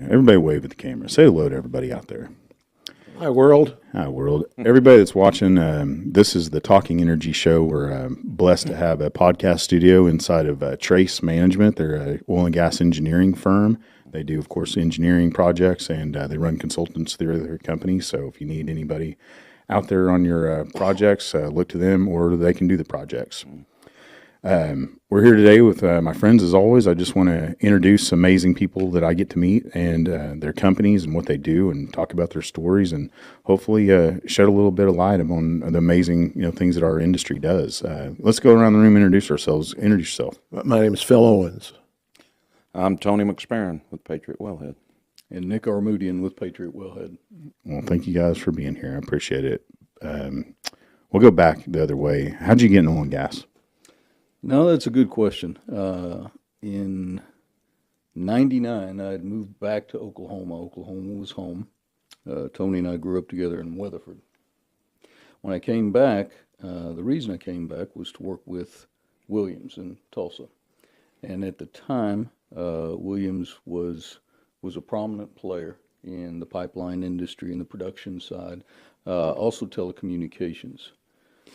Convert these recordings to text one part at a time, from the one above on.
Everybody wave at the camera. Say hello to everybody out there. Hi, world. Hi, world. Everybody that's watching, this is the Talking Energy Show. We're blessed to have a podcast studio inside of Trace Management. They're an oil and gas engineering firm. They do, of course, engineering projects, and they run consultants through their company. So if you need anybody out there on your projects, look to them, or they can do the projects. We're here today with my friends. As always, I just want to introduce amazing people that I get to meet and their companies and what they do, and talk about their stories, and hopefully shed a little bit of light on the amazing things that our industry does. Let's go around the room and introduce ourselves. Introduce yourself. My name is Phil Owens. I'm Tony McSparrin with Patriot Wellhead. And Nick Armoudian with Patriot Wellhead. Well, thank you guys for being here. I appreciate it. We'll go back the other way. How'd you get in oil and gas? No, that's a good question. In 99, I had moved back to Oklahoma. Oklahoma was home. Tony and I grew up together in Weatherford. When I came back, the reason I came back was to work with Williams in Tulsa. And at the time, Williams was a prominent player in the pipeline industry and the production side, also telecommunications.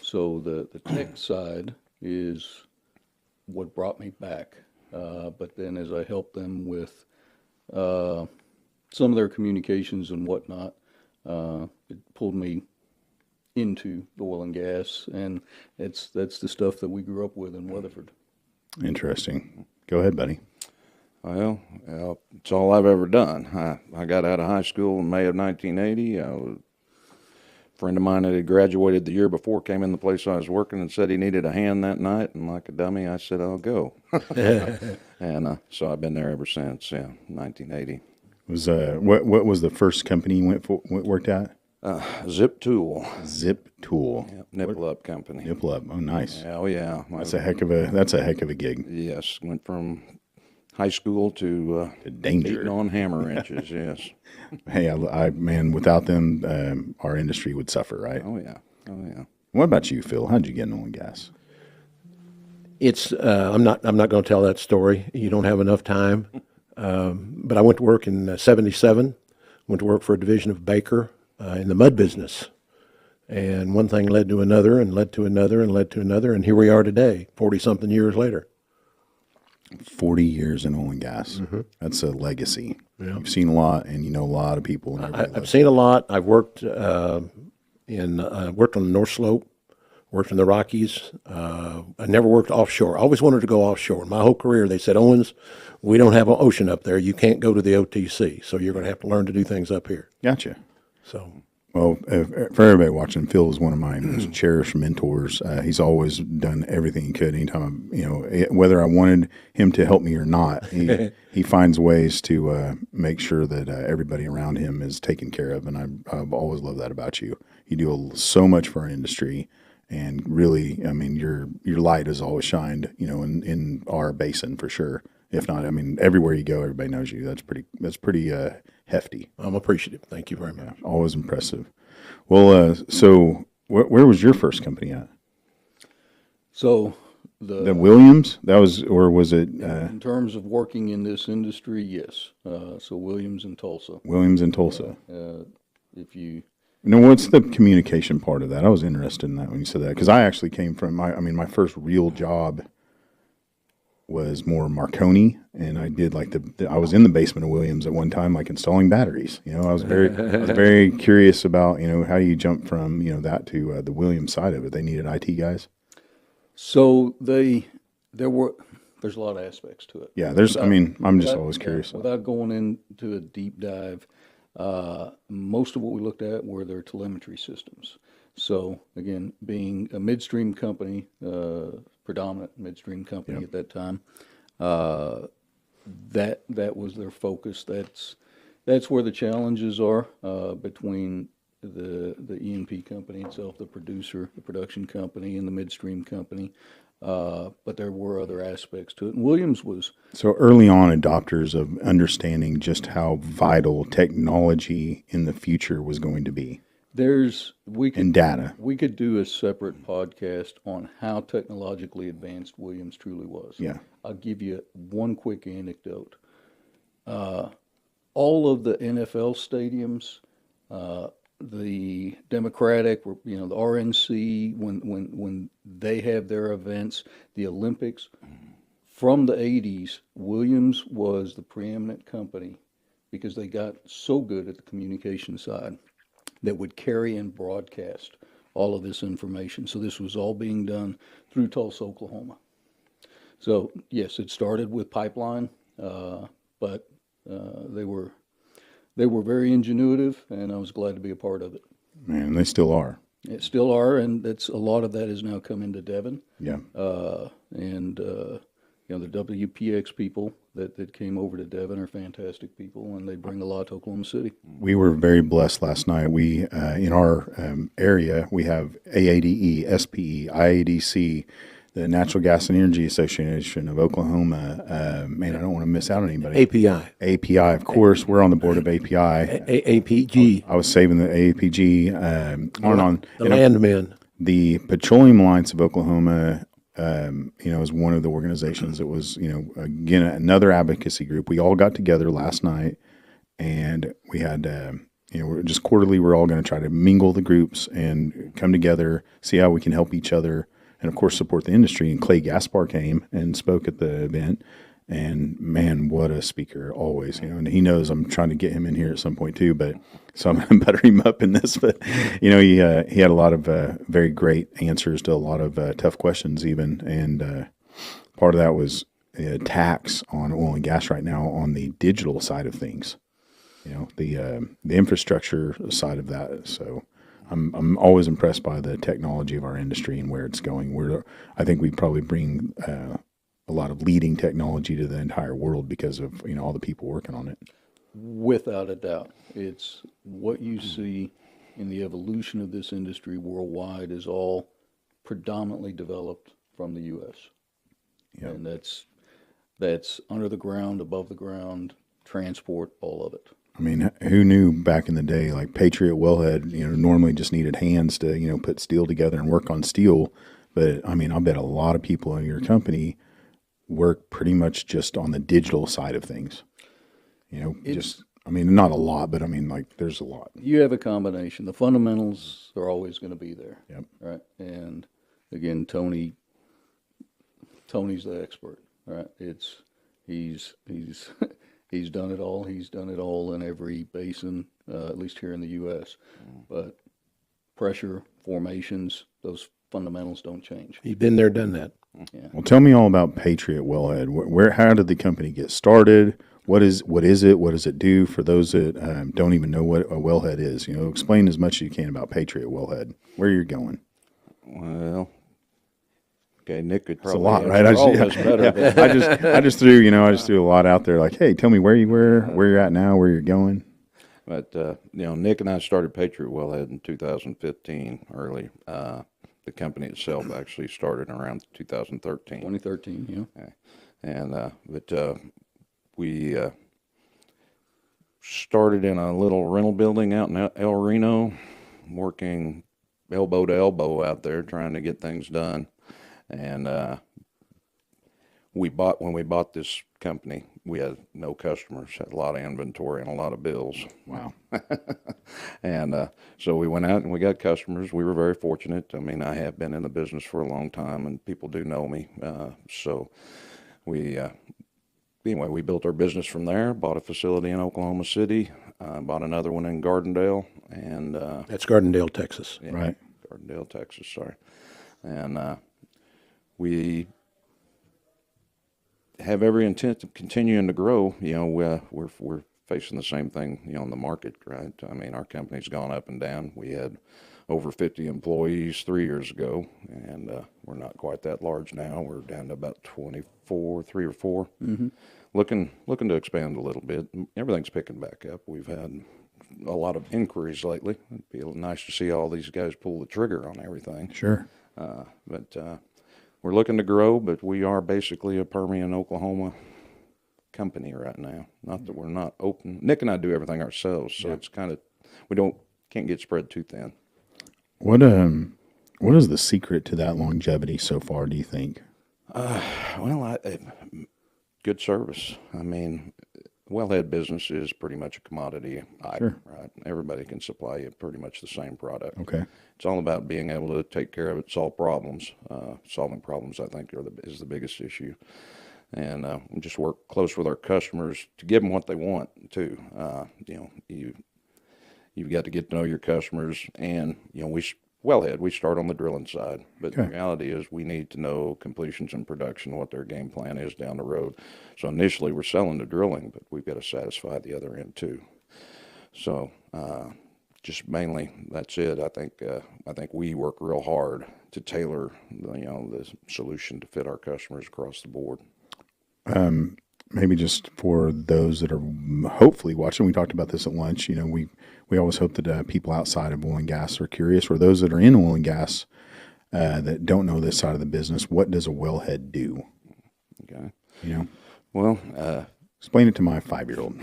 So the tech side is what brought me back. But then as I helped them with some of their communications and whatnot, it pulled me into the oil and gas, and that's the stuff that we grew up with in Weatherford. Interesting. Go ahead, buddy. Well, it's all I've ever done. I got out of high school in May of 1980. A friend of mine that had graduated the year before came in the place I was working and said he needed a hand that night, and like a dummy, I said, I'll go. And so I've been there ever since, 1980. What was the first company you worked at? Zip Tool. Zip Tool. Yep, Nipple Up Company. Nipple Up. Oh, nice. Oh, yeah. That's a heck of a gig. Yes, went from high school to danger. beating on hammer wrenches, yes. Hey, man, without them, our industry would suffer, right? Oh, yeah. Oh, yeah. What about you, Phil? How'd you get in oil and gas? It's I'm not going to tell that story. You don't have enough time. But I went to work in '77. Went to work for a division of Baker in the mud business. And one thing led to another, and led to another, and led to another, and here we are today, 40-something years later. 40 years in oil and gas. Mm-hmm. That's a legacy. Yeah. You've seen a lot, and you know a lot of people. I've seen a lot. I've worked worked on the North Slope, worked in the Rockies. I never worked offshore. I always wanted to go offshore. My whole career, they said, Owens, we don't have an ocean up there. You can't go to the OTC, so you're going to have to learn to do things up here. Gotcha. So, well, for everybody watching, Phil is one of my most cherished mentors. He's always done everything he could. Anytime, whether I wanted him to help me or not, he finds ways to make sure that everybody around him is taken care of. And I've always loved that about you. You do so much for our industry, and really, I mean, your light has always shined, in our basin for sure. If not, I mean, everywhere you go, everybody knows you. That's pretty hefty. I'm appreciative. Thank you very much. Yeah, always impressive. Well, so where was your first company at? So the Williams? That was, or was it? In terms of working in this industry, yes. So Williams in Tulsa. Williams in Tulsa. If you... what's the communication part of that? I was interested in that when you said that, because I actually came from, my first real job was more Marconi, and I did I was in the basement of Williams at one time, installing batteries. I was very curious about, how you jump from, that to the Williams side of it. They needed IT guys. So there's a lot of aspects to it. Yeah, I'm just always curious. Without going into a deep dive, most of what we looked at were their telemetry systems. So again, being a midstream company, predominant midstream company at that time, that was their focus. That's where the challenges are between the E&P company itself, the producer, the production company, and the midstream company. But there were other aspects to it. And Williams was... So early on adopters of understanding just how vital technology in the future was going to be. And data. We could do a separate podcast on how technologically advanced Williams truly was. Yeah. I'll give you one quick anecdote. all of the NFL stadiums, the Democratic, the RNC, when they have their events, the Olympics, from the 80s, Williams was the preeminent company because they got so good at the communication side that would carry and broadcast all of this information. So this was all being done through Tulsa, Oklahoma. So yes, it started with pipeline, but they were very ingenuitive, and I was glad to be a part of it. Man, they still are. It still are, and that's a lot of that has now come into Devon. Yeah. The WPX people that came over to Devon are fantastic people, and they bring a lot to Oklahoma City. We were very blessed last night. We, in our area, we have AADE, SPE, IADC, the Natural Gas and Energy Association of Oklahoma. Man, I don't want to miss out on anybody. API, of course. We're on the board of API. APG. I was saving the AAPG. On The landmen. the Petroleum Alliance of Oklahoma. Is one of the organizations that was, again, another advocacy group. We all got together last night, and we had, we're just quarterly, we're all going to try to mingle the groups and come together, see how we can help each other, and of course support the industry. And Clay Gaspar came and spoke at the event, and man, what a speaker always, and he knows I'm trying to get him in here at some point too, but so I'm going to butter him up in this, but he had a lot of very great answers to a lot of tough questions even. And part of that was tax on oil and gas right now on the digital side of things, the infrastructure side of that. So I'm always impressed by the technology of our industry and where it's going. I think we probably bring a lot of leading technology to the entire world because of all the people working on it. Without a doubt, it's what you see in the evolution of this industry worldwide is all predominantly developed from the U.S. Yep. And that's under the ground, above the ground, transport, all of it. I mean, who knew back in the day, like Patriot Wellhead, normally just needed hands to, put steel together and work on steel. But I mean, I bet a lot of people in your company work pretty much just on the digital side of things. Not a lot, but I mean, like, there's a lot. You have a combination. The fundamentals are always going to be there. Yep. Right. And again, Tony's the expert. Right. He's he's done it all. He's done it all in every basin, at least here in the U.S. But pressure, formations, those fundamentals don't change. You've been there, done that. Yeah. Well, tell me all about Patriot Wellhead. How did the company get started? What is it? What does it do for those that don't even know what a wellhead is? Explain as much as you can about Patriot Wellhead. Where you're going? Well, okay, Nick could It's a probably lot, answer right? all this better. But I just threw a lot out there. Like, hey, tell me where you're at now, where you're going. But Nick and I started Patriot Wellhead in 2015 early. The company itself actually started around 2013. 2013, yeah. And we started in a little rental building out in El Reno, working elbow to elbow out there trying to get things done. And when we bought this company, we had no customers, had a lot of inventory and a lot of bills. Wow. And so we went out and we got customers. We were very fortunate. I mean, I have been in the business for a long time and people do know me. So we built our business from there, bought a facility in Oklahoma City, bought another one in Gardendale. And That's Gardendale, Texas. yeah, Right. Gardendale, Texas, sorry. And we have every intent of continuing to grow. We're facing the same thing, in the market, right? I mean, our company's gone up and down. We had over 50 employees 3 years ago, and we're not quite that large now. We're down to about 24, 3 or 4. Mm-hmm. Looking to expand a little bit. Everything's picking back up. We've had a lot of inquiries lately. It'd be nice to see all these guys pull the trigger on everything. Sure. But we're looking to grow, but we are basically a Permian, Oklahoma company right now. Not that we're not open. Nick and I do everything ourselves, so it's kind of can't get spread too thin. What is the secret to that longevity so far, do you think? Well, good service. I mean, wellhead business is pretty much a commodity item, Sure. right? Everybody can supply you pretty much the same product. Okay. It's all about being able to take care of it, solve problems. Solving problems, I think, is the biggest issue. And we just work close with our customers to give them what they want too. You've got to get to know your customers, and Wellhead, we start on the drilling side, but the reality is we need to know completions and production, what their game plan is down the road. So initially we're selling the drilling, but we've got to satisfy the other end too. So just mainly that's it. I think we work real hard to tailor the solution to fit our customers across the board. Maybe just for those that are hopefully watching, we talked about this at lunch. We always hope that people outside of oil and gas are curious, or those that are in oil and gas that don't know this side of the business. What does a wellhead do? Okay. Well, Well, explain it to my 5-year-old.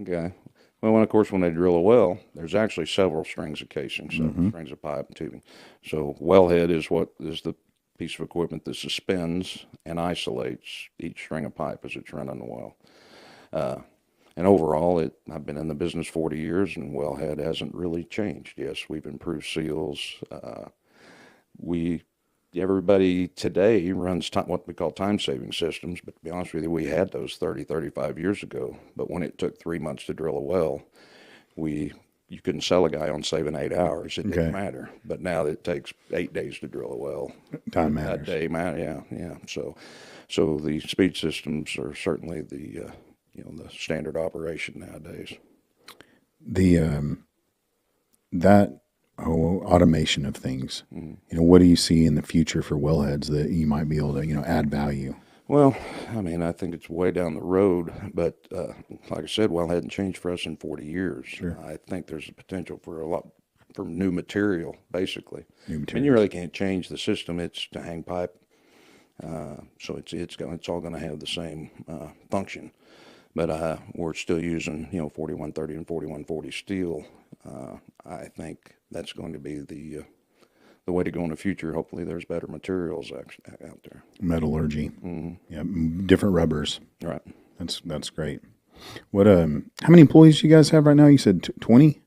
okay. Well, and of course, when they drill a well, there's actually several strings of casing, several strings of pipe and tubing. So wellhead is the piece of equipment that suspends and isolates each string of pipe as it's running the well. And overall, I've been in the business 40 years, and wellhead hasn't really changed. Yes, we've improved seals. Everybody today runs what we call time-saving systems, but to be honest with you, we had those 30, 35 years ago. But when it took 3 months to drill a well, you couldn't sell a guy on saving 8 hours. It didn't matter. But now it takes 8 days to drill a well. Time matters. That day matter, yeah. So the speed systems are certainly the standard operation nowadays. That automation of things. What do you see in the future for wellheads that you might be able to add value? Well, I think it's way down the road, but like I said, well, it hadn't changed for us in 40 years. Sure. I think there's a potential for for new material, basically. New You really can't change the system. It's to hang pipe, so it's all going to have the same function. But we're still using 4130 and 4140 steel. I think that's going to be the way to go in the future. Hopefully there's better materials out there. Metallurgy. Yeah, different rubbers. Right. That's great. What how many employees do you guys have right now? You said 20?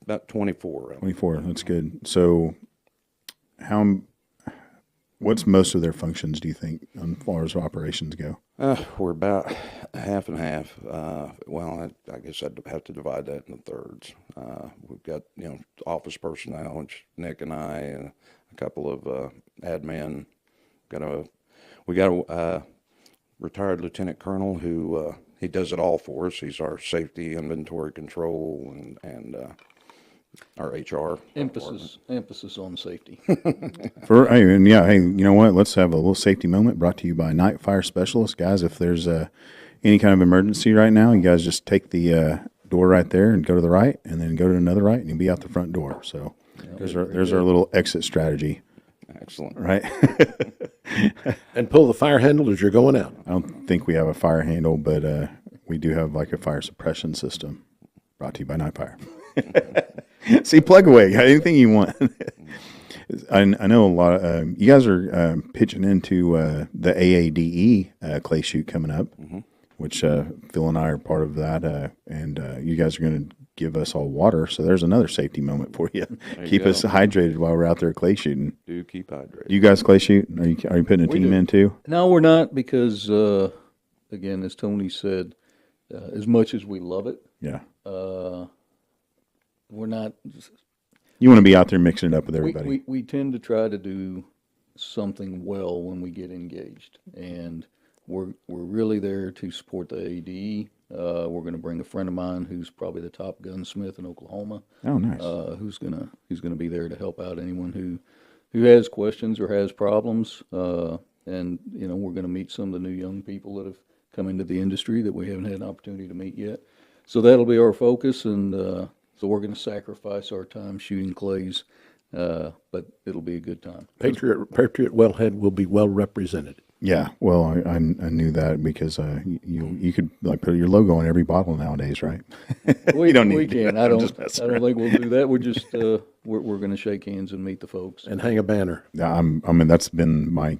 About 24. Right? 24. That's good. So what's most of their functions, do you think, as far as operations go? We're about half and half. I guess I'd have to divide that into thirds. We've got, office personnel, which Nick and I, and a couple of admin. We got a retired lieutenant colonel who he does it all for us. He's our safety, inventory control, and our HR Emphasis on safety. Hey, you know what? Let's have a little safety moment brought to you by Night Fire Specialists. Guys, if there's any kind of emergency right now, you guys just take the door right there and go to the right, and then go to another right, and you'll be out the front door. So there's our little exit strategy. Excellent. Right? And pull the fire handle as you're going out. I don't think we have a fire handle, but we do have like a fire suppression system brought to you by Night Fire. See, plug away. Anything you want. I know a lot of you guys are pitching into the AADE clay shoot coming up, which Phil and I are part of that, and you guys are going to give us all water. So there's another safety moment for you. Keep us hydrated while we're out there clay shooting. Do keep hydrated. You guys clay shoot? Are you putting a team in too? No, we're not, because again, as Tony said, as much as we love it, Yeah. we're not. You want to be out there mixing it up with everybody. We tend to try to do something well when we get engaged, and we're really there to support the ADE. We're going to bring a friend of mine who's probably the top gunsmith in Oklahoma. Oh, nice. Who's gonna be there to help out anyone who has questions or has problems. And we're going to meet some of the new young people that have come into the industry that we haven't had an opportunity to meet yet. So that'll be our focus, and so we're going to sacrifice our time shooting clays, but it'll be a good time. Patriot Wellhead will be well represented. Yeah, well, I knew that because you could like put your logo on every bottle nowadays, right? We don't need we to do can. that. I I'm don't. just messing I don't think we'll do that. We're just we're going to shake hands and meet the folks. And hang a banner. Yeah, I mean that's been my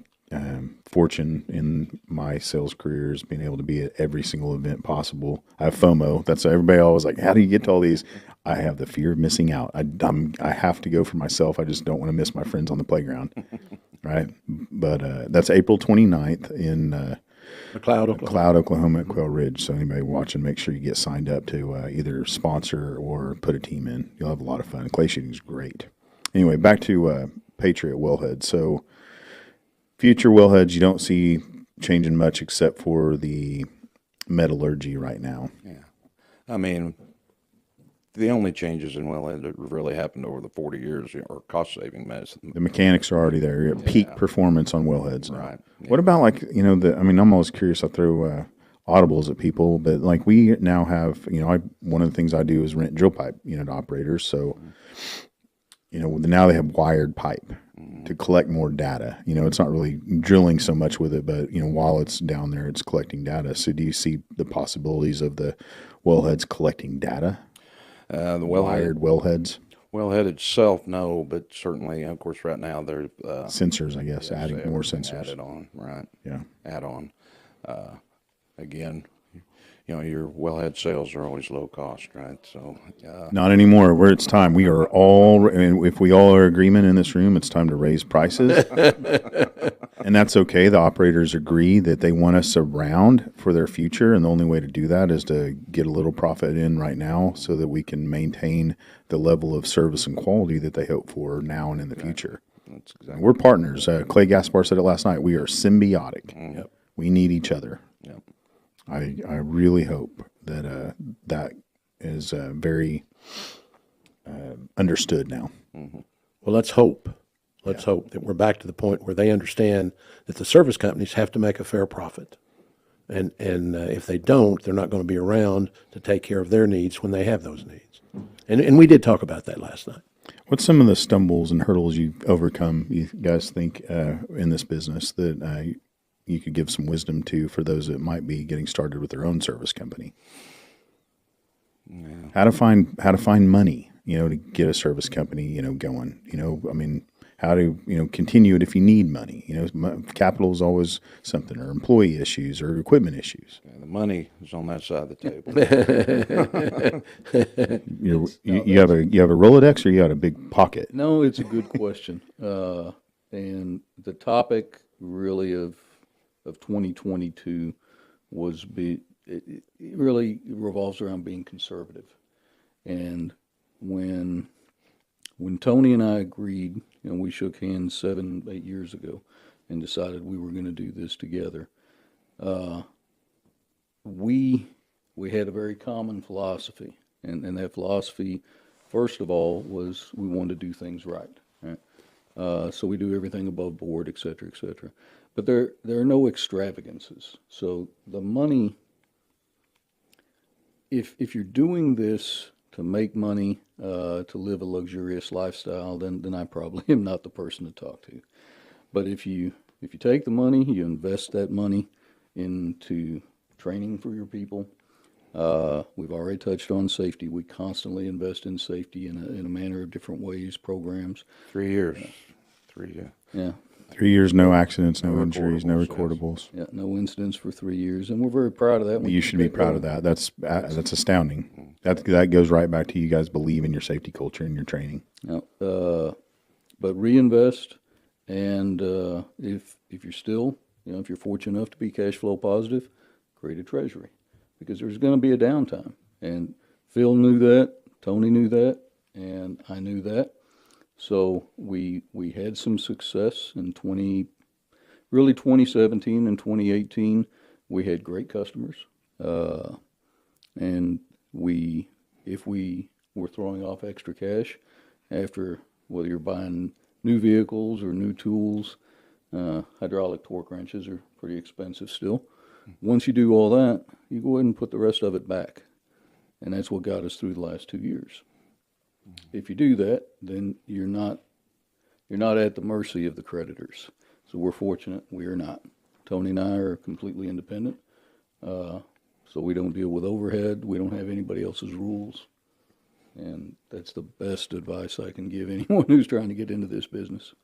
fortune in my sales career is being able to be at every single event possible. I have FOMO. That's everybody always like, how do you get to all these? I have the fear of missing out. I have to go for myself. I just don't want to miss my friends on the playground. Right. But that's April 29th in McLeod, Oklahoma. Cloud, Oklahoma at Quail Ridge. So anybody watching, make sure you get signed up to either sponsor or put a team in. You'll have a lot of fun. Clay shooting is great. Anyway, back to Patriot Wellhead. So future wellheads, you don't see changing much except for the metallurgy right now. Yeah. I mean, the only changes in wellhead that really happened over the 40 years are cost-saving medicine. The mechanics are already there. You're at peak performance on wellheads now. Right. Yeah. What about I'm always curious. I throw audibles at people, but like we now have, one of the things I do is rent drill pipe unit operators. So, now they have wired pipe to collect more data. It's not really drilling so much with it, but, while it's down there, it's collecting data. So do you see the possibilities of the wellheads collecting data? The Wired wellheads? wellhead itself, no, but certainly, of course, right now they're Sensors, I guess, adding more everything sensors. added on, right? Yeah. Add on. Again, your wellhead sales are always low cost, right? So, Not anymore. Where it's time. We are all, and if we all are in agreement in this room, it's time to raise prices. And that's okay. The operators agree that they want us around for their future. And the only way to do that is to get a little profit in right now so that we can maintain the level of service and quality that they hope for now and in the future. that's exactly. We're partners. Clay Gaspar said it last night. We are symbiotic. Yep. We need each other. Yep. I really hope that that is very understood now. Well, let's hope. Let's hope that we're back to the point where they understand that the service companies have to make a fair profit. And if they don't, they're not going to be around to take care of their needs when they have those needs. And we did talk about that last night. What's some of the stumbles and hurdles you've overcome, you guys think, in this business that you could give some wisdom to for those that might be getting started with their own service company? Yeah. How to find money, to get a service company, going, how to, continue it if you need money. Capital is always something, or employee issues or equipment issues. Yeah, the money is on that side of the table. You have a Rolodex, or you have a big pocket? No, it's a good question. And the topic really of 2022 was it really revolves around being conservative. And when Tony and I agreed, we shook hands 7-8 years ago and decided we were going to do this together. We had a very common philosophy, and that philosophy, first of all, was we wanted to do things right. So we do everything above board, et cetera, et cetera. But there are no extravagances. So the money, if you're doing this to make money, to live a luxurious lifestyle, then I probably am not the person to talk to. But if you take the money, you invest that money into training for your people. We've already touched on safety. We constantly invest in safety in a manner of different ways, programs. 3 years. 3 years. Yeah. 3 years, no accidents, no No injuries, no recordables, recordables. Yeah, no incidents for 3 years, and we're very proud of that. You should be proud of that. That's astounding. That goes right back to you guys believe in your safety culture and your training. Yeah, but reinvest, and if you're still, if you're fortunate enough to be cash flow positive, create a treasury, because there's going to be a downtime. And Phil knew that, Tony knew that, and I knew that. So we had some success in 2017 and 2018. We had great customers, and if we were throwing off extra cash after, whether you're buying new vehicles or new tools, hydraulic torque wrenches are pretty expensive still. Once you do all that, you go ahead and put the rest of it back, and that's what got us through the last 2 years. If you do that, then you're not at the mercy of the creditors. So we're fortunate we are not. Tony and I are completely independent, so we don't deal with overhead. We don't have anybody else's rules, and that's the best advice I can give anyone who's trying to get into this business.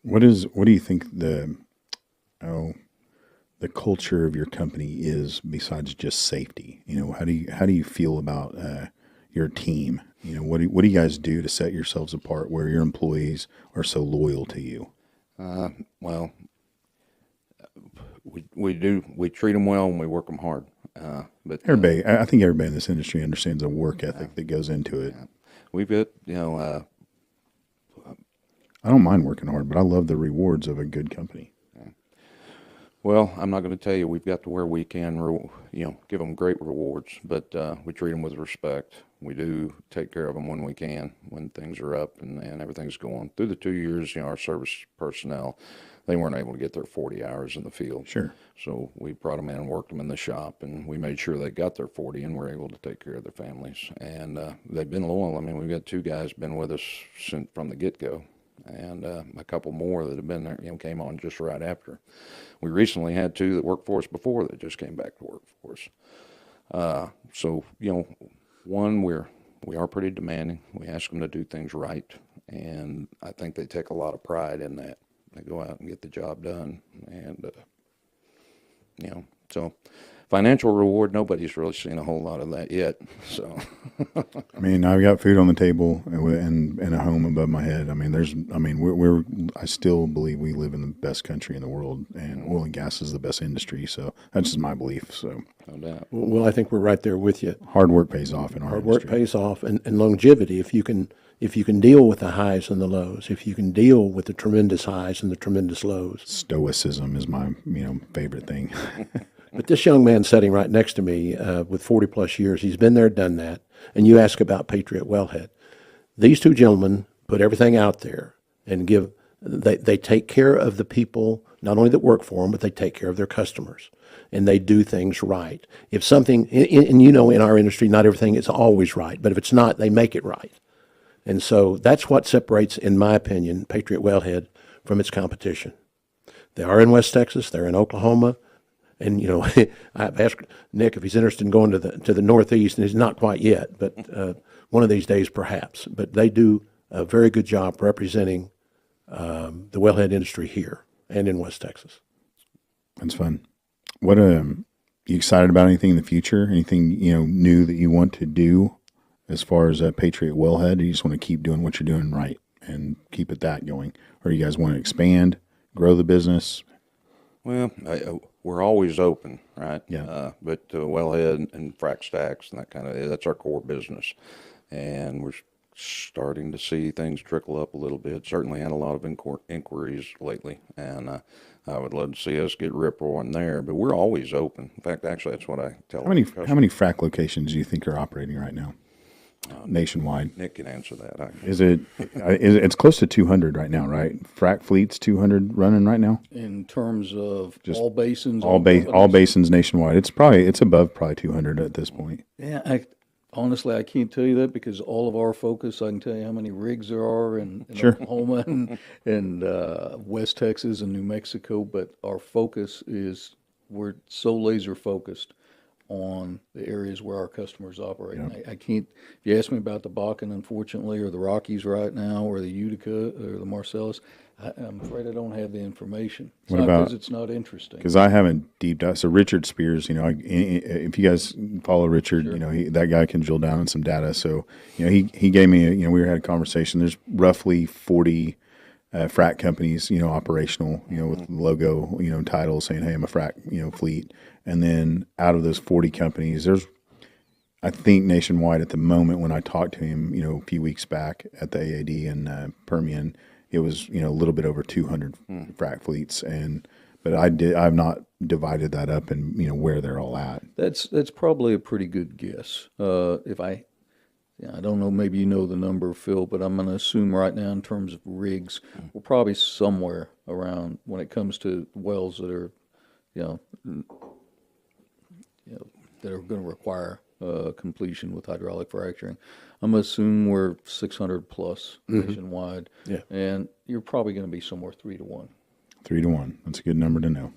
What do you think how the culture of your company is besides just safety? How do you feel about your team? What do you guys do to set yourselves apart where your employees are so loyal to you? Well, we treat them well and we work them hard. But I think everybody in this industry understands the work ethic that goes into it. we've got, I don't mind working hard, but I love the rewards of a good company. well, I'm not going to tell you we've got to where we can, give them great rewards, but we treat them with respect. We do take care of them when we can, when things are up and everything's going. Through the 2 years, our service personnel, they weren't able to get their 40 hours in the field. Sure. So we brought them in and worked them in the shop, and we made sure they got their 40 and were able to take care of their families. And they've been loyal. I mean, we've got 2 guys been with us from the get-go, and a couple more that have been there, came on just right after. We recently had 2 that worked for us before that just came back to work for us. So, one, we are pretty demanding. We ask them to do things right, and I think they take a lot of pride in that. They go out and get the job done, and so financial reward, nobody's really seen a whole lot of that yet. So, I mean, I've got food on the table and a home above my head. I mean, I still believe we live in the best country in the world, and oil and gas is the best industry. So that's just my belief. So no doubt. Well, I think we're right there with you. hard work pays off in our Hard work industry. pays off, and longevity. If you can deal with the highs and the lows, if you can deal with the tremendous highs and the tremendous lows. Stoicism is my favorite thing. But this young man sitting right next to me with 40 plus years, he's been there, done that. And you ask about Patriot Wellhead. These 2 gentlemen put everything out there and they take care of the people, not only that work for them, but they take care of their customers. And they do things right. If something, and in our industry, not everything is always right, but if it's not, they make it right. And so that's what separates, in my opinion, Patriot Wellhead from its competition. They are in West Texas, they're in Oklahoma. And I've asked Nick if he's interested in going to the Northeast, and he's not quite yet, but one of these days perhaps. But they do a very good job representing the wellhead industry here and in West Texas. That's fun. What you excited about anything in the future? Anything new that you want to do as far as Patriot Wellhead? Or you just want to keep doing what you're doing right and keep it that going, or you guys want to expand, grow the business? Well, we're always open, right? Yeah. But wellhead and frac stacks and that's our core business. And we're starting to see things trickle up a little bit. Certainly had a lot of inquiries lately. And I would love to see us get rip roaring there. But we're always open. In fact, actually, that's what I tell How many frac locations do you think are operating right now? Nationwide. Nick can answer that. It's close to 200 right now, right? Frac fleets, 200 running right now? In terms of Just all basins, All basins nationwide. It's above probably 200 at this point. Yeah, honestly, I can't tell you that because all of our focus, I can tell you how many rigs there are in Sure. Oklahoma and West Texas and New Mexico, but our focus is we're so laser focused on the areas where our customers operate. Yep. I can't, if you ask me about the Bakken, unfortunately, or the Rockies right now, or the Utica, or the Marcellus, I'm afraid I don't have the information. It's What not about- because it's not interesting. Because I haven't deep dive. So Richard Spears, if you guys follow Richard, that guy can drill down on some data. So, he gave me, we had a conversation. There's roughly 40 frac companies, operational, with logo, title saying, hey, I'm a frac, fleet. And then out of those 40 companies, there's, I think nationwide at the moment when I talked to him, a few weeks back at the AAD in Permian, it was, a little bit over 200 frac fleets. But I've not divided that up and, where they're all at. That's probably a pretty good guess. I don't know, maybe you know the number, Phil, but I'm going to assume right now in terms of rigs, we're probably somewhere around when it comes to wells that are, that are going to require completion with hydraulic fracturing. I'm going to assume we're 600 plus nationwide. Yeah. And you're probably going to be somewhere 3 to 1. 3 to 1. That's a good number to know.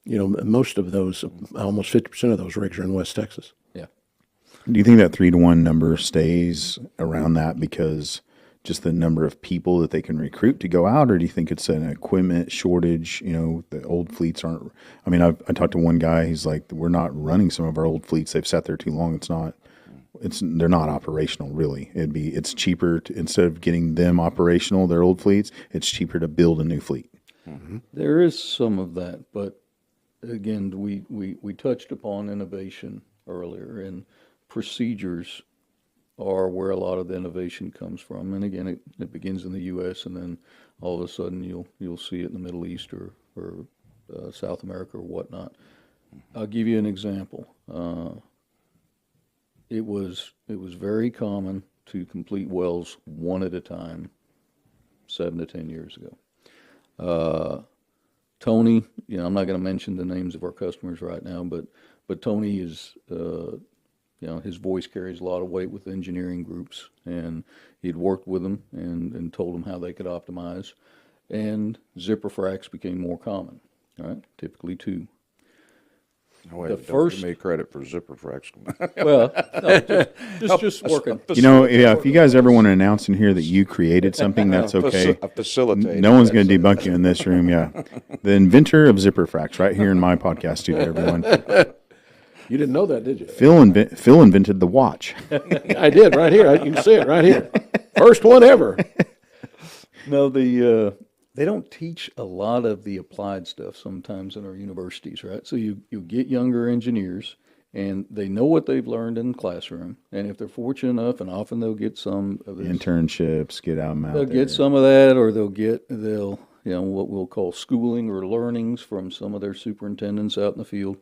Most of those, almost 50% of those rigs are in West Texas. Yeah. Do you think that 3 to 1 number stays around that because just the number of people that they can recruit to go out, or do you think it's an equipment shortage? The old fleets aren't. I mean, I talked to one guy. He's like, we're not running some of our old fleets. They've sat there too long. They're not operational really. It's cheaper instead of getting them operational, their old fleets. It's cheaper to build a new fleet. There is some of that, but again, we touched upon innovation earlier, and procedures are where a lot of the innovation comes from. And again, it begins in the U.S. and then all of a sudden you'll see it in the Middle East or South America or whatnot. I'll give you an example. It was very common to complete wells one at a time 7 to 10 years ago. Tony, I'm not going to mention the names of our customers right now, but Tony is, his voice carries a lot of weight with engineering groups, and he'd worked with them and told them how they could optimize, and zipper fracs became more common, right? Typically 2. Oh, wait, The don't first- give me credit for zipper fracs. Well, no, just working. If you guys ever want to announce in here that you created something, that's okay. A facilitator. No one's going to debunk you in this room. Yeah, the inventor of zipper fracs, right here in my podcast studio. Everyone, You didn't know that, did you? Phil invented the watch. I did, right here. You can see it right here. First one ever. No, they don't teach a lot of the applied stuff sometimes in our universities, right? So you get younger engineers, and they know what they've learned in the classroom, and if they're fortunate enough, and often they'll get some of this, Internships, get out they'll get some of that, or they'll what we'll call schooling or learnings from some of their superintendents out in the field.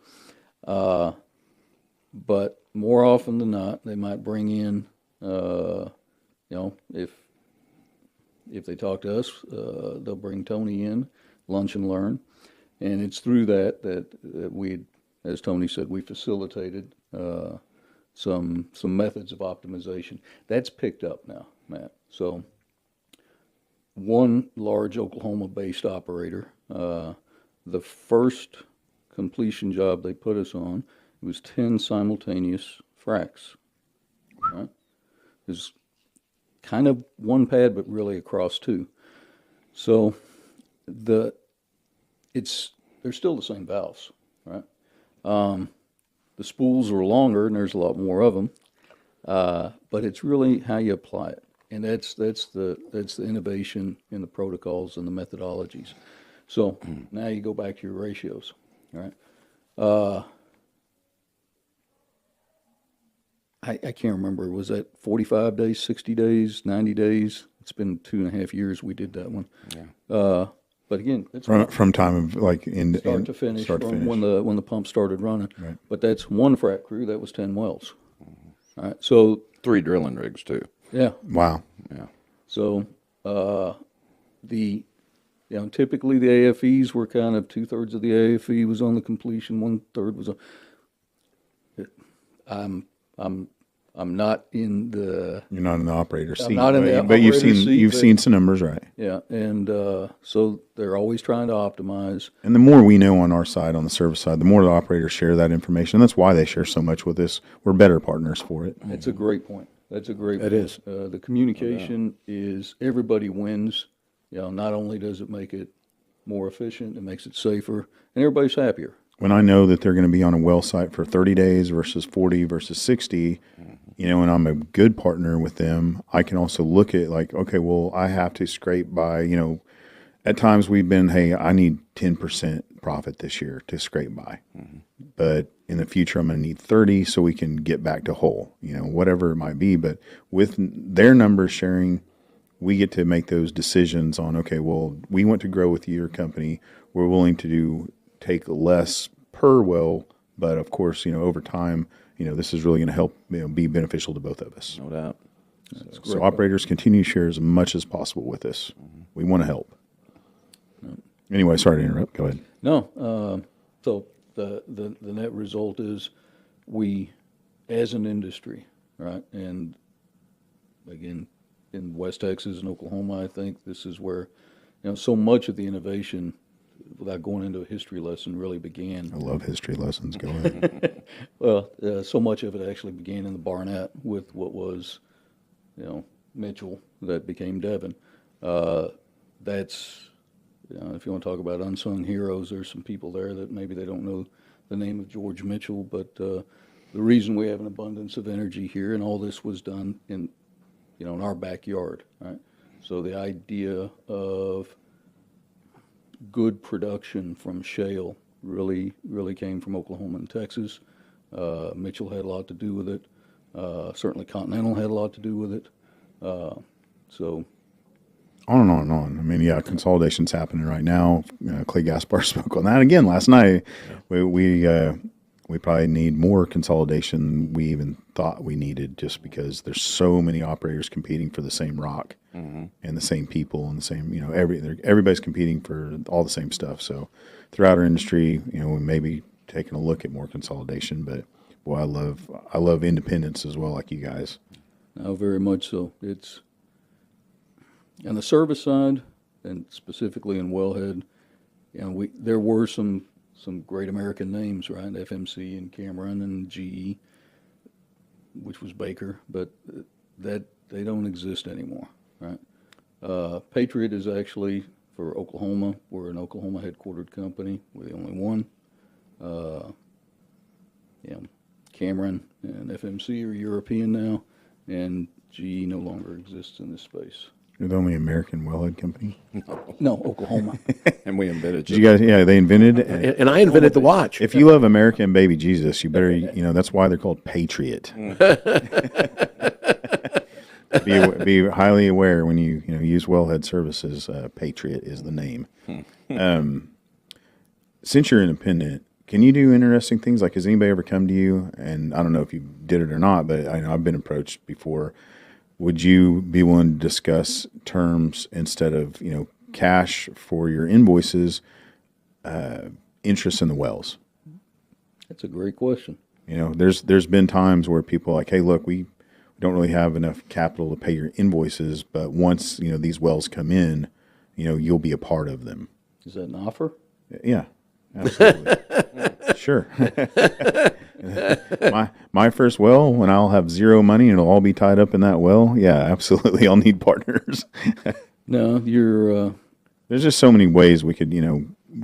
But more often than not, they might bring in, if they talk to us, they'll bring Tony in, lunch and learn, and it's through that we, as Tony said, we facilitated some methods of optimization. That's picked up now, Matt. So one large Oklahoma-based operator, the first completion job they put us on, it was 10 simultaneous fracs. Right? It was kind of one pad, but really across 2. So they're still the same valves, right? The spools are longer, and there's a lot more of them, but it's really how you apply it, and that's the innovation in the protocols and the methodologies. So now you go back to your ratios, all right? I can't remember. Was that 45 days, 60 days, 90 days? It's been 2.5 years we did that one. Yeah. But again, it's from time of start to finish, start to from finish. when the pump started running. Right. But that's one frac crew. That was 10 wells. All right. So 3 drilling rigs too. yeah. Wow. Yeah. So typically the AFEs were kind of 2/3 of the AFE was on the completion, 1/3 was on. I'm not in the. You're not in the operator seat, not in the but you've operator seen seat, but- seen some numbers, right? Yeah, and so they're always trying to optimize. And the more we know on our side, on the service side, the more the operators share that information. That's why they share so much with us. We're better partners for it. It's a great point. That's a great It point. is. The communication is everybody wins. Not only does it make it more efficient, it makes it safer, and everybody's happier. When I know that they're going to be on a well site for 30 days versus 40 versus 60, and I'm a good partner with them, I can also look at okay, well, I have to scrape by, at times we've been, hey, I need 10% profit this year to scrape by. But in the future, I'm going to need 30 so we can get back to whole, whatever it might be. But with their numbers sharing, we get to make those decisions on, okay, well, we want to grow with your company. We're willing to take less per well, but of course, over time, this is really going to help, be beneficial to both of us. No doubt. So operators continue to share as much as possible with us. We want to help. Anyway, sorry to interrupt. Go ahead. No, so the net result is we, as an industry, right, and again, in West Texas and Oklahoma, I think this is where, so much of the innovation, without going into a history lesson, really began. I love history lessons. Go ahead. Well, so much of it actually began in the Barnett with what was, Mitchell that became Devon. That's, if you want to talk about unsung heroes, there's some people there that maybe they don't know the name of George Mitchell, but the reason we have an abundance of energy here, and all this was done in, in our backyard, right? So the idea of good production from shale really came from Oklahoma and Texas. Mitchell had a lot to do with it. Certainly Continental had a lot to do with it. So On and on and on. I mean, yeah, consolidation's happening right now. Clay Gaspar spoke on that again last night. We probably need more consolidation than we even thought we needed, just because there's so many operators competing for the same rock and the same people and the same, everybody's competing for all the same stuff. So throughout our industry, we may be taking a look at more consolidation, but boy, I love independence as well, like you guys. now very much so. It's on the service side, and specifically in Wellhead, there were some great American names, right? FMC and Cameron and GE, which was Baker, but that they don't exist anymore, right? Patriot is actually for Oklahoma. We're an Oklahoma headquartered company. We're the only one. Cameron and FMC are European now, and GE no longer exists in this space. You're the only American wellhead company. No, Oklahoma. And we invented Did you guys? Yeah, they invented. And I invented the watch. If you love America and baby Jesus, you better. That's why they're called Patriot. Be highly aware when you use wellhead services. Patriot is the name. Since you're independent, can you do interesting things? Like, has anybody ever come to you? And I don't know if you did it or not, but I know I've been approached before. Would you be willing to discuss terms instead of cash for your invoices, interest in the wells? That's a great question. There's been times where people are like, hey, look, we don't really have enough capital to pay your invoices, but once these wells come in, you'll be a part of them. Is that an offer? Yeah, absolutely. Sure. my first well, when I'll have zero money and it'll all be tied up in that well, yeah, absolutely, I'll need partners. No, There's just so many ways we could,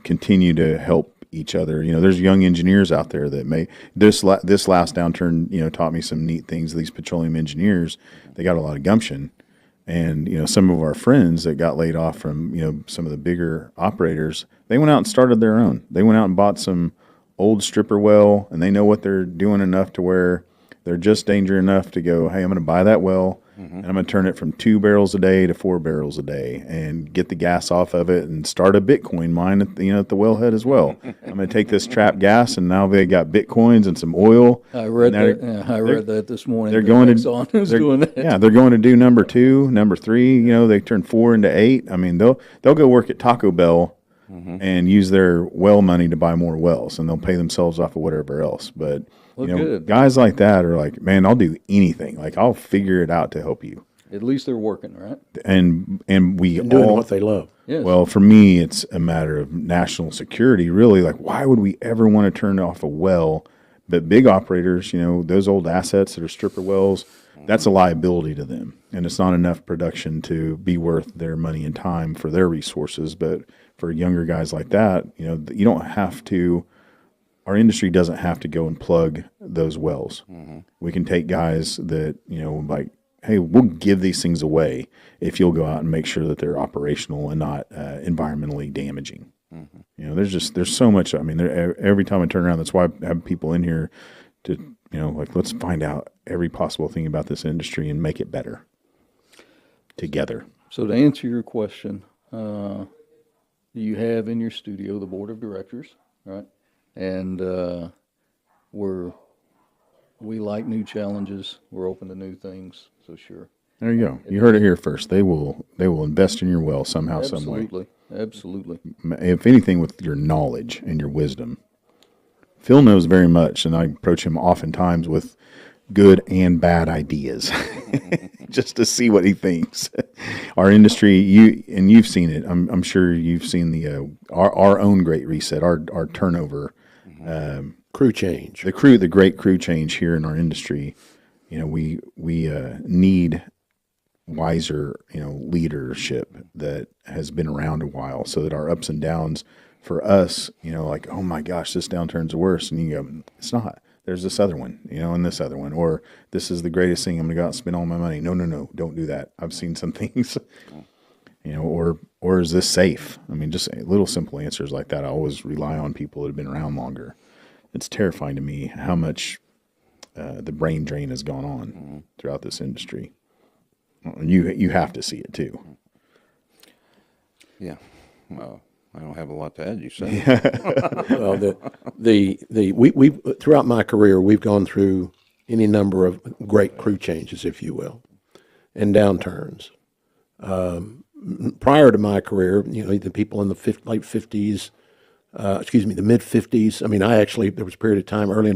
continue to help each other. There's young engineers out there that may this last downturn, taught me some neat things. These petroleum engineers, they got a lot of gumption, and some of our friends that got laid off from some of the bigger operators, they went out and started their own. They went out and bought some old stripper well, and they know what they're doing enough to where they're just danger enough to go, hey, I'm going to buy that well, and I'm going to turn it from 2 barrels a day to 4 barrels a day and get the gas off of it and start a Bitcoin mine at the wellhead as well. I'm going to take this trapped gas, and now they got Bitcoins and some oil. I read that. I read that this morning. They're going Exxon was doing that. Yeah, they're going to do number 2, number 3. They turn 4 into 8. I mean, they'll go work at Taco Bell and use their well money to buy more wells, and they'll pay themselves off of whatever else. But good. Guys like that are like, man, I'll do anything. Like, I'll figure it out to help you. At least they're working, right? And we Doing all, what they love. Yes. well, for me, it's a matter of national security. Really, like, why would we ever want to turn off a well? But big operators, those old assets that are stripper wells, that's a liability to them, and it's not enough production to be worth their money and time for their resources. But for younger guys like that, you don't have to. Our industry doesn't have to go and plug those wells. We can take guys that like, hey, we'll give these things away if you'll go out and make sure that they're operational and not environmentally damaging. There's so much. I mean, every time I turn around, that's why I have people in here to like, let's find out every possible thing about this industry and make it better together. So to answer your question, you have in your studio the board of directors, right? And we like new challenges. We're open to new things. So sure. There you go. You heard it here first. They will invest in your well somehow, some way. Absolutely. If anything, with your knowledge and your wisdom. Phil knows very much, and I approach him oftentimes with good and bad ideas just to see what he thinks. Our industry, you've seen it. I'm sure you've seen the our own great reset, our turnover, Crew change. the great crew change here in our industry. We need wiser, leadership that has been around a while, so that our ups and downs for us, like, oh my gosh, this downturn's worse. And you go, it's not. There's this other one, and this other one, or this is the greatest thing. I'm going to go out and spend all my money. No, don't do that. I've seen some things, or is this safe? I mean, just little simple answers like that. I always rely on people that have been around longer. It's terrifying to me how much the brain drain has gone on throughout this industry. You have to see it too. Yeah. Well, I don't have a lot to add. You said. Well, we throughout my career, we've gone through any number of great crew changes, if you will, and downturns. Prior to my career, the people in the late 50s, the mid 50s. I mean, there was a period of time early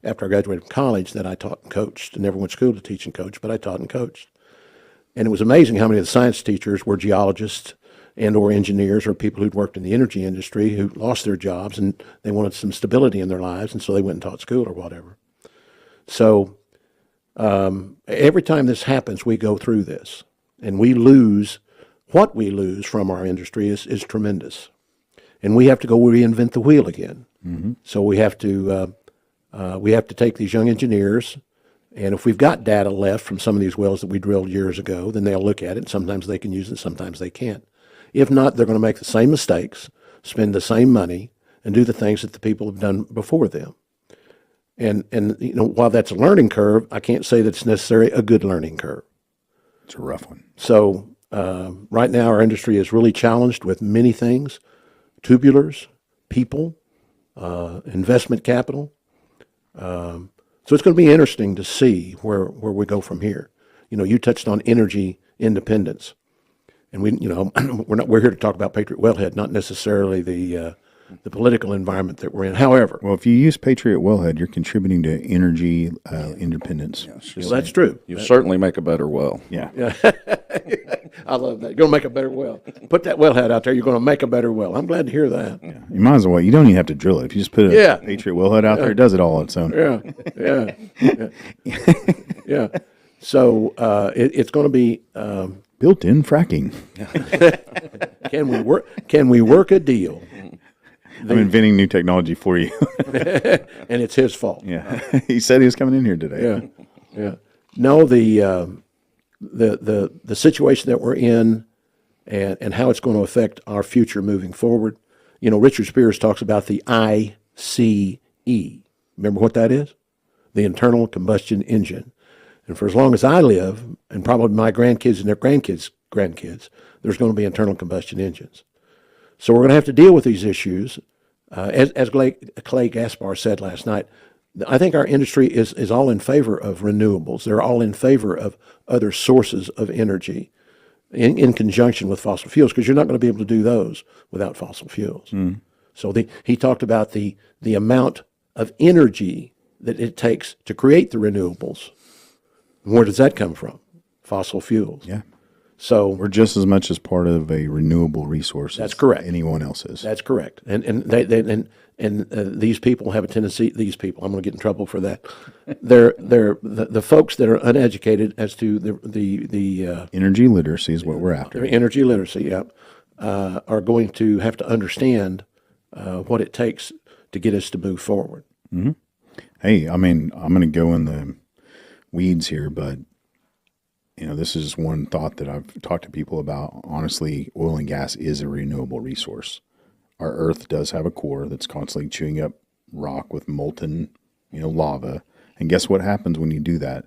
after I graduated from college that I taught and coached, and never went to school to teach and coach, but I taught and coached. And it was amazing how many of the science teachers were geologists and or engineers or people who'd worked in the energy industry who lost their jobs and they wanted some stability in their lives, and so they went and taught school or whatever. So every time this happens, we go through this, and what we lose from our industry is tremendous. And we have to go reinvent the wheel again. Mm-hmm. So we have to take these young engineers, and if we've got data left from some of these wells that we drilled years ago, then they'll look at it. Sometimes they can use it, sometimes they can't. If not, they're going to make the same mistakes, spend the same money, and do the things that the people have done before them. And while that's a learning curve, I can't say that it's necessarily a good learning curve. It's a rough one. So right now our industry is really challenged with many things: tubulars, people, investment capital. So it's going to be interesting to see where we go from here. You touched on energy independence, and we're here to talk about Patriot Wellhead, not necessarily the political environment that we're in. However, well, if you use Patriot Wellhead, you're contributing to energy independence. Well, that's true. You certainly make a better well. Yeah. I love that. You're going to make a better well. Put that wellhead out there. You're going to make a better well. I'm glad to hear that. Yeah. You might as well. You don't even have to drill it. If you just put a Patriot Wellhead out there, it does it all on its own. Yeah. So it's going to be built-in fracking. Can we work a deal? I'm inventing new technology for you. And it's his fault. Yeah. He said he was coming in here today. Yeah. No, the situation that we're in and how it's going to affect our future moving forward. Richard Spears talks about the ICE. Remember what that is? The internal combustion engine. And for as long as I live, and probably my grandkids and their grandkids, there's going to be internal combustion engines. So we're going to have to deal with these issues. As Clay Gaspar said last night, I think our industry is all in favor of renewables. They're all in favor of other sources of energy in conjunction with fossil fuels, because you're not going to be able to do those without fossil fuels. Mm. So he talked about the amount of energy that it takes to create the renewables. Where does that come from? Fossil fuels. Yeah. So we're just as much as part of a renewable resource. That's correct. Anyone else is. That's correct. And these people have a tendency. These people, I'm going to get in trouble for that. They're the folks that are uneducated as to the energy literacy is what we're after. Energy literacy, yeah, are going to have to understand what it takes to get us to move forward. Mm-hmm. Hey, I mean, I'm going to go in the weeds here, but this is one thought that I've talked to people about. Honestly, oil and gas is a renewable resource. Our Earth does have a core that's constantly chewing up rock with molten, lava. And guess what happens when you do that?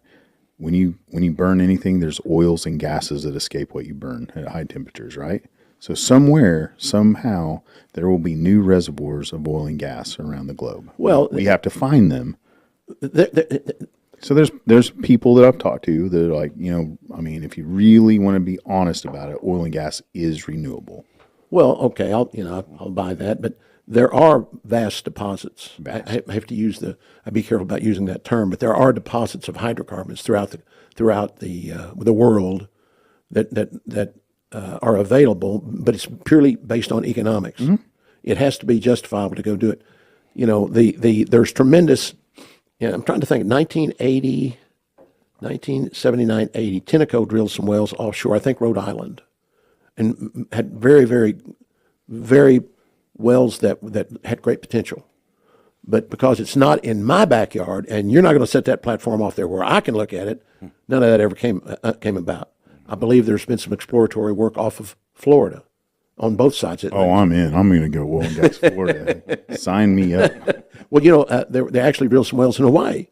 When you burn anything, there's oils and gases that escape what you burn at high temperatures, right? So somewhere, somehow, there will be new reservoirs of oil and gas around the globe. Well, we have to find them. So there's people that I've talked to that are like, if you really want to be honest about it, oil and gas is renewable. Well, okay, I'll buy that, but there are vast deposits. I have to I'd be careful about using that term, but there are deposits of hydrocarbons throughout the world that are available, but it's purely based on economics. Mm-hmm. It has to be justifiable to go do it. There's tremendous. I'm trying to think. 1980 1979, 80, Tenneco drilled some wells offshore, I think Rhode Island, and had very, very, very wells that had great potential. But because it's not in my backyard, and you're not going to set that platform off there where I can look at it, none of that ever came about. I believe there's been some exploratory work off of Florida on both sides. Oh, I'm in. I'm going to go oil and gas Florida. Sign me up. Well, you know, they actually drilled some wells in Hawaii.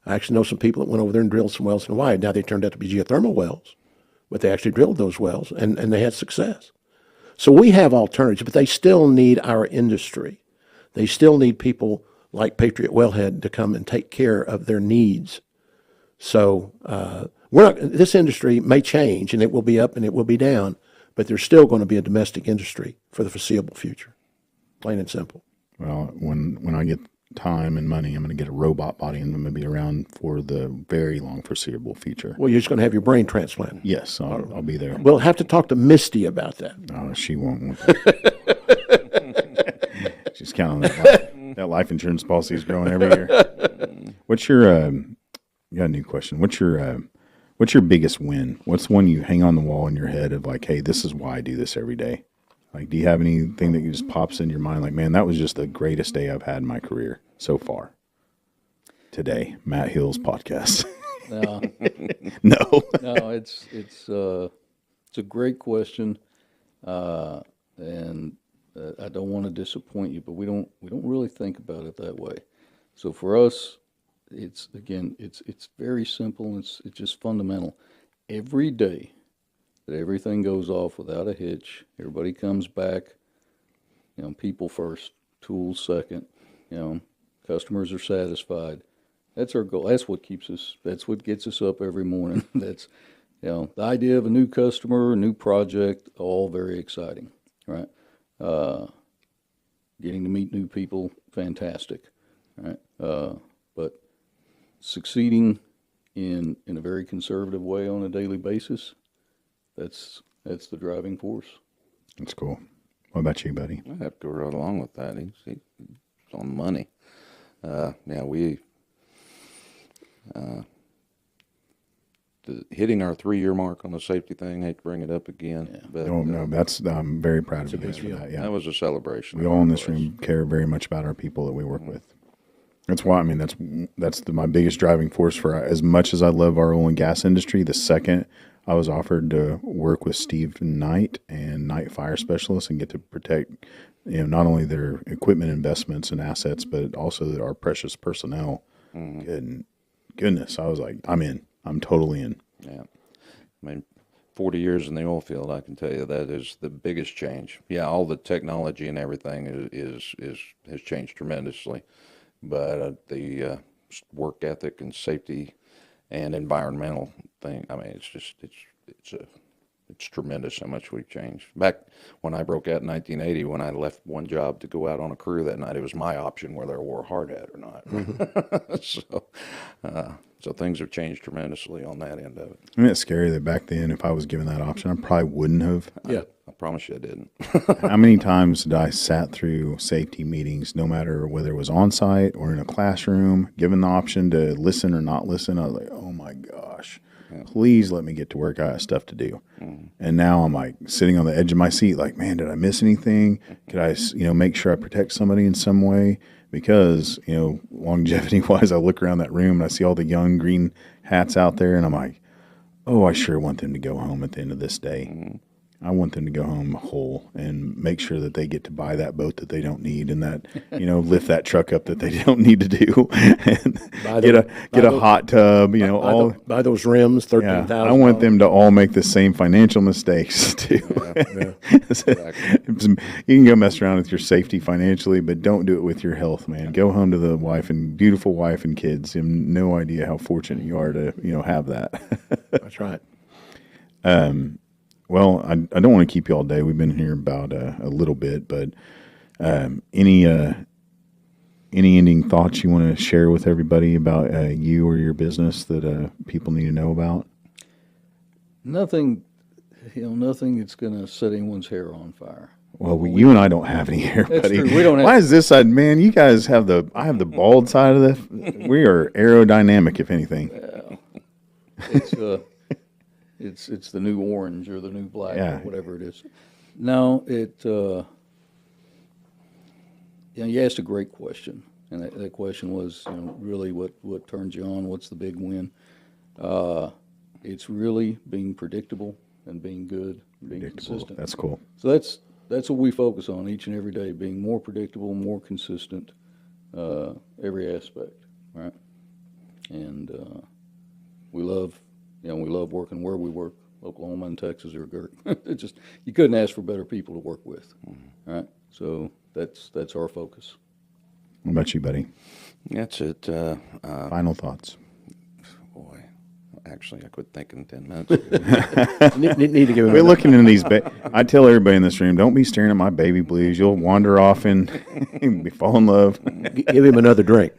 I actually know some people that went over there and drilled some wells in Hawaii. Now, they turned out to be geothermal wells, but they actually drilled those wells, and they had success. So we have alternatives, but they still need our industry. They still need people like Patriot Wellhead to come and take care of their needs. So this industry may change, and it will be up and it will be down, but there's still going to be a domestic industry for the foreseeable future, plain and simple. Well, when I get time and money, I'm going to get a robot body, and I'm going to be around for the very long foreseeable future. Well, you're just going to have your brain transplanted. Yes, I'll be there. We'll have to talk to Misty about that. Oh, she won't want that. She's counting that life insurance policy is growing every year. What's your got a new question. What's your biggest win? What's the one you hang on the wall in your head of like, hey, this is why I do this every day? Like, do you have anything that just pops in your mind? Like, man, that was just the greatest day I've had in my career so far. Today, Matt Hill's podcast. No, No. no, it's a great question, and I don't want to disappoint you, but we don't really think about it that way. So for us, it's very simple. It's just fundamental. Every day that everything goes off without a hitch, everybody comes back. You know, people first, tools second. You know, customers are satisfied. That's our goal. That's what keeps us. That's what gets us up every morning. That's, you know, the idea of a new customer, a new project, all very exciting, right? Getting to meet new people, fantastic, right? But succeeding in a very conservative way on a daily basis, that's the driving force. That's cool. What about you, buddy? I have to go right along with that. He's on the money. Hitting our 3-year mark on the safety thing. Hate to bring it up again, but No, that's I'm very proud of you guys for that. Yeah, that was a celebration. we all in this room care very much about our people that we work with. That's why, I mean, that's my biggest driving force for as much as I love our oil and gas industry. The second I was offered to work with Steve Knight and Knight Fire Specialists and get to protect, you know, not only their equipment investments and assets, but also our precious personnel. Goodness, I was like, I'm in. I'm totally in. Yeah, I mean, 40 years in the oil field, I can tell you that is the biggest change. Yeah, all the technology and everything has changed tremendously, but the work ethic and safety and environmental thing, I mean, it's tremendous how much we've changed. Back when I broke out in 1980, when I left one job to go out on a crew that night, it was my option whether I wore a hard hat or not. So things have changed tremendously on that end of it. Isn't it scary that back then, if I was given that option, I probably wouldn't have. Yeah. I promise you I didn't. How many times did I sat through safety meetings, no matter whether it was on site or in a classroom, given the option to listen or not listen? I was like, oh my gosh, please let me get to work. I have stuff to do. And now I'm like sitting on the edge of my seat, like, man, did I miss anything? Could I, make sure I protect somebody in some way? Because, longevity wise, I look around that room and I see all the young green hats out there and I'm like, oh, I sure want them to go home at the end of this day. I want them to go home whole and make sure that they get to buy that boat that they don't need and that, lift that truck up that they don't need to do and get a hot tub, buy those rims, $13,000. I want them to all make the same financial mistakes too. You can go mess around with your safety financially, but don't do it with your health, man. Go home to the beautiful wife and kids. You have no idea how fortunate you are to, have that. That's right. Well, I don't want to keep you all day. We've been here about a little bit, but any ending thoughts you want to share with everybody about you or your business that people need to know about? Nothing that's going to set anyone's hair on fire. Well, you and I don't have any hair, That's buddy. true. We don't have. Why is this side, man? You guys have I have the bald side of this. We are aerodynamic, if anything. It's the new orange or the new black Yeah. or whatever it is. No, you asked a great question, and that question was, really what turns you on? What's the big win? It's really being predictable and being good, being consistent. That's cool. So that's what we focus on each and every day, being more predictable, more consistent, every aspect, right? And we love working where we work. Oklahoma and Texas are great. You couldn't ask for better people to work with, right? So that's our focus. What about you, buddy? That's it. Final thoughts. Boy, actually, I quit thinking 10 minutes ago. Need to give him We're looking in these. I tell everybody in this room, don't be staring at my baby blues. You'll wander off and fall in love. give him another drink.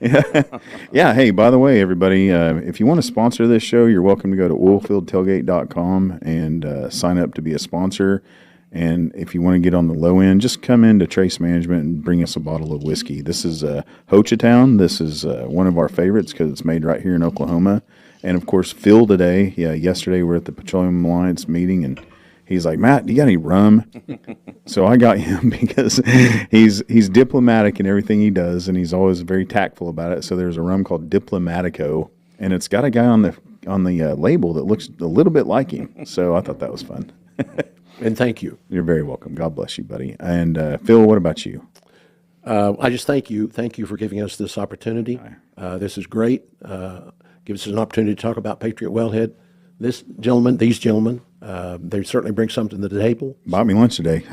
Yeah. Hey, by the way, everybody, if you want to sponsor this show, you're welcome to go to oilfieldtailgate.com and sign up to be a sponsor. And if you want to get on the low end, just come into Trace Management and bring us a bottle of whiskey. This is Hochatown. This is one of our favorites because it's made right here in Oklahoma. And, of course, Phil today, yesterday we were at the Petroleum Alliance meeting, and he's like, Matt, do you got any rum? So I got him because he's diplomatic in everything he does, and he's always very tactful about it. So there's a rum called Diplomatico, and it's got a guy on the label that looks a little bit like him. So I thought that was fun. And thank you. You're very welcome. God bless you, buddy. And Phil, what about you? I just thank you. Thank you for giving us this opportunity. This is great. Gives us an opportunity to talk about Patriot Wellhead. These gentlemen, they certainly bring something to the table. Bought me lunch today.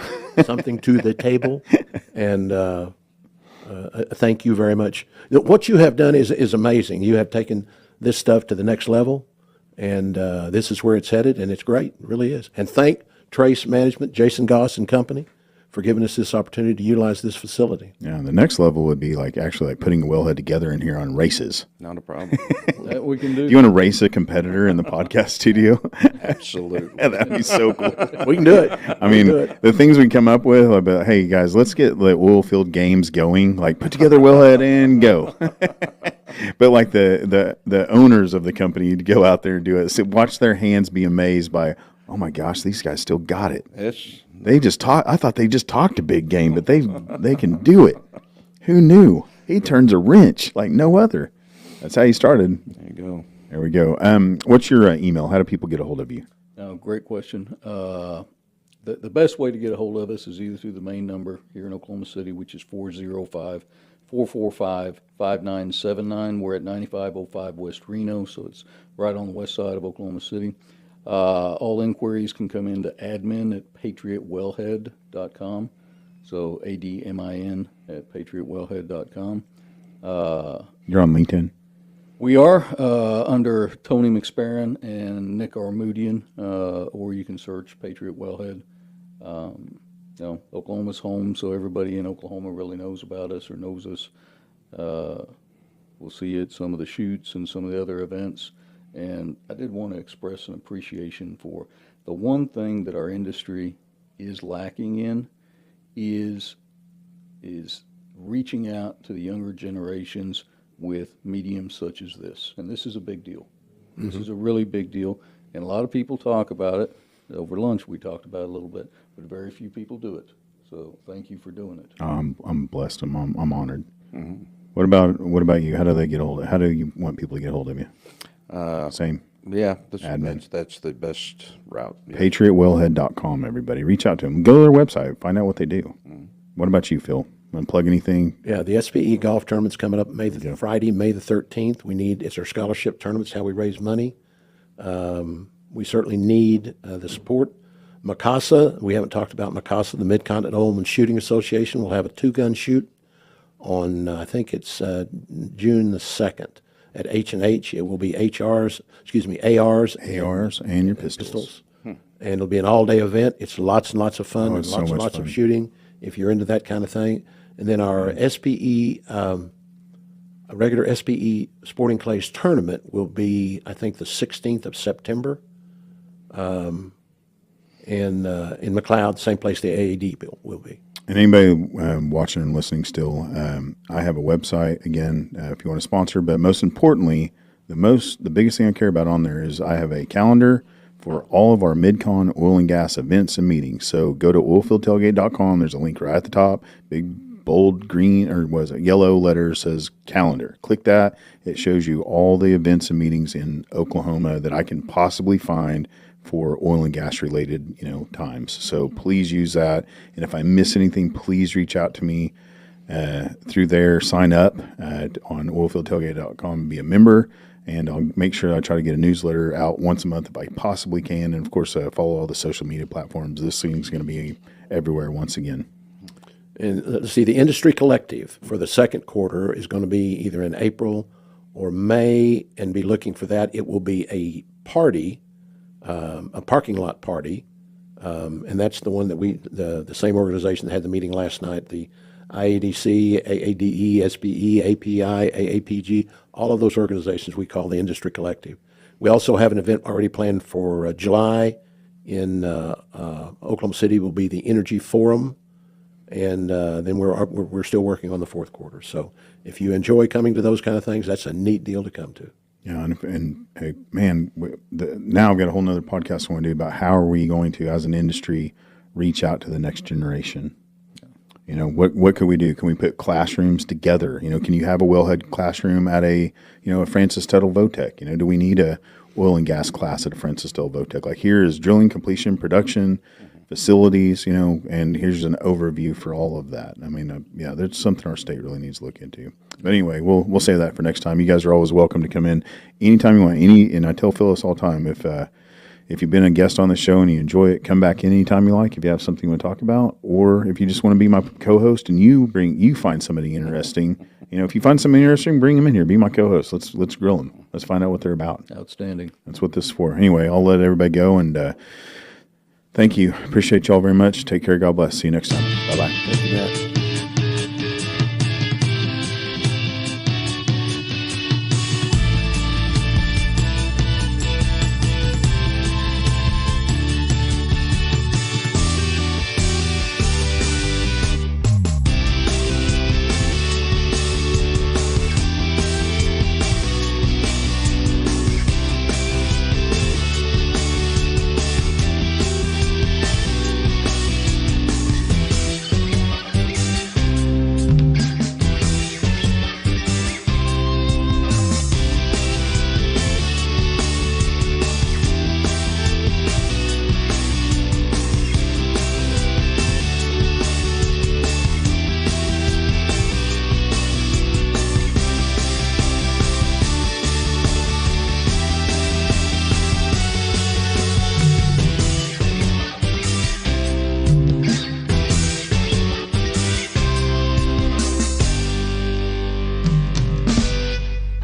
Something to the table. And thank you very much. What you have done is amazing. You have taken this stuff to the next level, and this is where it's headed, and it's great. It really is. And thank Trace Management, Jason Goss and company, for giving us this opportunity to utilize this facility. Yeah, the next level would be actually putting a wellhead together in here on races. Not a problem. That we can do. Do you want to race a competitor in the podcast studio? Absolutely. Yeah, that'd be so cool. We can do it. I mean, the things we come up with, I'd be like, hey, guys, let's get the oil field games going. Like, put together wellhead and go. But like the owners of the company, you'd go out there and do it. So watch their hands be amazed by, oh my gosh, these guys still got it. They just talk. I thought they just talked a big game, but they can do it. Who knew? He turns a wrench like no other. That's how he started. There you go. There we go. What's your email? How do people get a hold of you? Great question. The best way to get a hold of us is either through the main number here in Oklahoma City, which is 405-445-5979. We're at 9505 West Reno, so it's right on the west side of Oklahoma City. All inquiries can come into admin@patriotwellhead.com. So ADMIN at patriotwellhead.com. You're on LinkedIn. We are under Tony McSparrin and Nick Armoudian, or you can search Patriot Wellhead. Oklahoma's home, so everybody in Oklahoma really knows about us or knows us. We'll see you at some of the shoots and some of the other events. And I did want to express an appreciation for the one thing that our industry is lacking in is reaching out to the younger generations with mediums such as this. And this is a big deal. Mm-hmm. This is a really big deal. And a lot of people talk about it. Over lunch, we talked about it a little bit, but very few people do it. So thank you for doing it. I'm blessed. I'm honored. Mm-hmm. What about you? How do they get a hold of? How do you want people to get a hold of you? Same. Yeah, Admin. that's the best route. Yeah. PatriotWellhead.com, everybody. Reach out to them. Go to their website. Find out what they do. Mm. What about you, Phil? Want to plug anything? Yeah, the SPE golf tournament's coming up Friday, May the 13th. It's our scholarship tournament. It's how we raise money. We certainly need the support. MCASA, we haven't talked about MCASA, the Mid-Continent Oilman Shooting Association, will have a 2-gun shoot on, I think it's June the 2nd. At H&H, it will be ARs, and your pistols. And it'll be an all-day event. It's lots and lots of fun and so lots and much lots fun. of shooting, if you're into that kind of thing. And then our SPE, a regular SPE Sporting Clays tournament will be, I think, the 16th of September in McLeod, same place the AAD will be. And anybody watching and listening still, I have a website, again, if you want to sponsor. But most importantly, the biggest thing I care about on there is I have a calendar for all of our MidCon oil and gas events and meetings. So go to oilfieldtailgate.com. There's a link right at the top, big bold green, or was it yellow letter, says calendar. Click that. It shows you all the events and meetings in Oklahoma that I can possibly find for oil and gas related, times. So please use that. And if I miss anything, please reach out to me through there. Sign up on oilfieldtailgate.com and be a member. And I'll make sure I try to get a newsletter out once a month if I possibly can. And of course, follow all the social media platforms. This thing's going to be everywhere once again. And let's see, the Industry Collective for the second quarter is going to be either in April or May, and be looking for that. It will be a party, a parking lot party, and that's the one that the same organization that had the meeting last night, the IADC, AADE, SBE, API, AAPG, all of those organizations we call the Industry Collective. We also have an event already planned for July in Oklahoma City. Will be the Energy Forum, and then we're still working on the fourth quarter. So if you enjoy coming to those kind of things, that's a neat deal to come to. Yeah, and hey, man, now I've got a whole nother podcast I want to do about how are we going to, as an industry, reach out to the next generation. What could we do? Can we put classrooms together? Can you have a wellhead classroom at a Francis Tuttle Votech? Do we need a oil and gas class at a Francis Tuttle Votech? Like, here is drilling, completion, production, facilities, and here's an overview for all of that. I mean, there's something our state really needs to look into. But anyway, we'll save that for next time. You guys are always welcome to come in anytime you want. And I tell Phyllis all the time, if you've been a guest on the show and you enjoy it, come back anytime you like if you have something you want to talk about, or if you just want to be my co-host and you find somebody interesting. If you find somebody interesting, bring them in here. Be my co-host. Let's grill them. Let's find out what they're about. Outstanding. That's what this is for. Anyway, I'll let everybody go, and thank you. Appreciate y'all very much. Take care. God bless. See you next time. Bye-bye. Thank you, Matt.